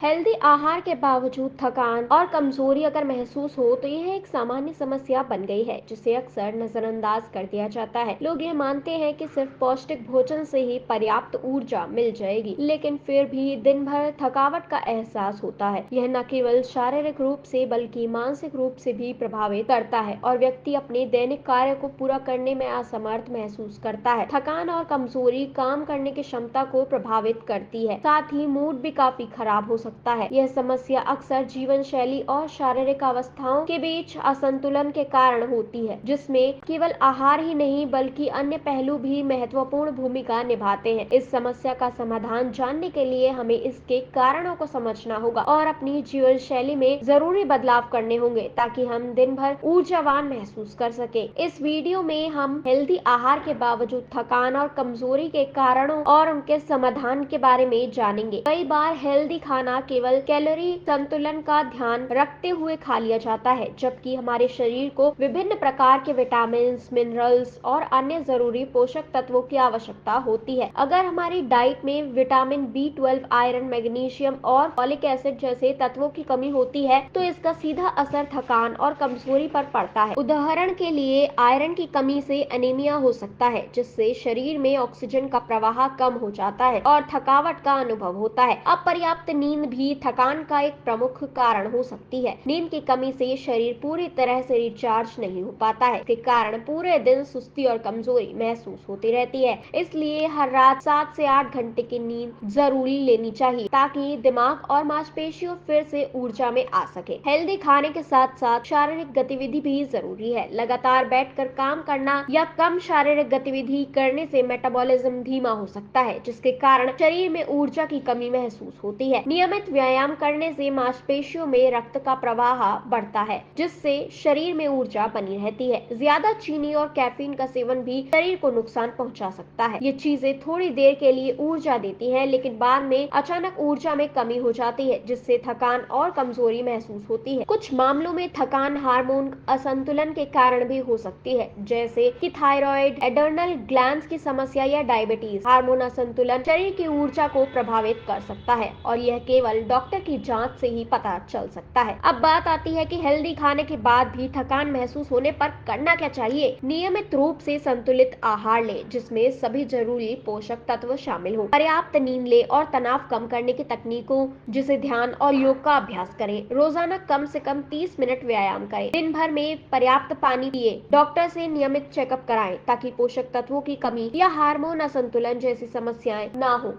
Healthy आहार के बावजूद थकान और कमजोरी अगर महसूस हो तो यह एक सामान्य समस्या बन गई है जिसे अक्सर नजरअंदाज कर दिया जाता है। लोग ये मानते हैं कि सिर्फ पौष्टिक भोजन से ही पर्याप्त ऊर्जा मिल जाएगी, लेकिन फिर भी दिन भर थकावट का एहसास होता है। यह न केवल शारीरिक रूप से बल्कि मानसिक रूप से भी प्रभावित करता है और व्यक्ति अपने दैनिक कार्य को पूरा करने में असमर्थ महसूस करता है। थकान और कमजोरी काम करने की क्षमता को प्रभावित करती है, साथ ही मूड भी काफी खराब हो सकता है। यह समस्या अक्सर जीवन शैली और शारीरिक अवस्थाओं के बीच असंतुलन के कारण होती है, जिसमें केवल आहार ही नहीं बल्कि अन्य पहलू भी महत्वपूर्ण भूमिका निभाते हैं। इस समस्या का समाधान जानने के लिए हमें इसके कारणों को समझना होगा और अपनी जीवन शैली में जरूरी बदलाव करने होंगे ताकि हम दिन भर ऊर्जावान महसूस कर सके। इस वीडियो में हम हेल्दी आहार के बावजूद थकान और कमजोरी के कारणों और उनके समाधान के बारे में जानेंगे। कई बार हेल्दी खाना केवल कैलोरी संतुलन का ध्यान रखते हुए खा लिया जाता है, जबकि हमारे शरीर को विभिन्न प्रकार के विटामिन, मिनरल्स और अन्य जरूरी पोषक तत्वों की आवश्यकता होती है। अगर हमारी डाइट में विटामिन B12, आयरन, मैग्नीशियम और फॉलिक एसिड जैसे तत्वों की कमी होती है तो इसका सीधा असर थकान और कमजोरी पर पड़ता है। उदाहरण के लिए आयरन की कमी से एनीमिया हो सकता है, जिससे शरीर में ऑक्सीजन का प्रवाह कम हो जाता है और थकावट का अनुभव होता है। अपर्याप्त नींद भी थकान का एक प्रमुख कारण हो सकती है। नींद की कमी से शरीर पूरी तरह से रिचार्ज नहीं हो पाता है, इसके कारण पूरे दिन सुस्ती और कमजोरी महसूस होती रहती है। इसलिए हर रात 7 से 8 घंटे की नींद जरूरी लेनी चाहिए ताकि दिमाग और मांसपेशियों फिर से ऊर्जा में आ सके। हेल्दी खाने के साथ साथ शारीरिक गतिविधि भी जरूरी है। लगातार बैठकर काम करना या कम शारीरिक गतिविधि करने से मेटाबॉलिज्म धीमा हो सकता है, जिसके कारण शरीर में ऊर्जा की कमी महसूस होती है। नियमित व्यायाम करने से मांसपेशियों में रक्त का प्रवाह बढ़ता है, जिससे शरीर में ऊर्जा बनी रहती है। ज्यादा चीनी और कैफीन का सेवन भी शरीर को नुकसान पहुंचा सकता है। ये चीजें थोड़ी देर के लिए ऊर्जा देती हैं, लेकिन बाद में अचानक ऊर्जा में कमी हो जाती है, जिससे थकान और कमजोरी महसूस होती है। कुछ मामलों में थकान हार्मोन असंतुलन के कारण भी हो सकती है, जैसे कि थायराइड, एड्रेनल ग्लैंड्स की समस्या या डायबिटीज। हार्मोन असंतुलन शरीर की ऊर्जा को प्रभावित कर सकता है और यह केवल डॉक्टर की जांच से ही पता चल सकता है। अब बात आती है कि हेल्दी खाने के बाद भी थकान महसूस होने पर करना क्या चाहिए। नियमित रूप से संतुलित आहार ले, जिसमें सभी जरूरी पोषक तत्व शामिल हो। पर्याप्त नींद ले और तनाव कम करने की तकनीकों जैसे ध्यान और योग का अभ्यास करें। रोजाना कम से कम 30 मिनट व्यायाम करें। दिन भर में पर्याप्त पानी पिए। डॉक्टर से नियमित चेकअप कराएं ताकि पोषक तत्वों की कमी या हार्मोन असंतुलन जैसी समस्याएं ना हो।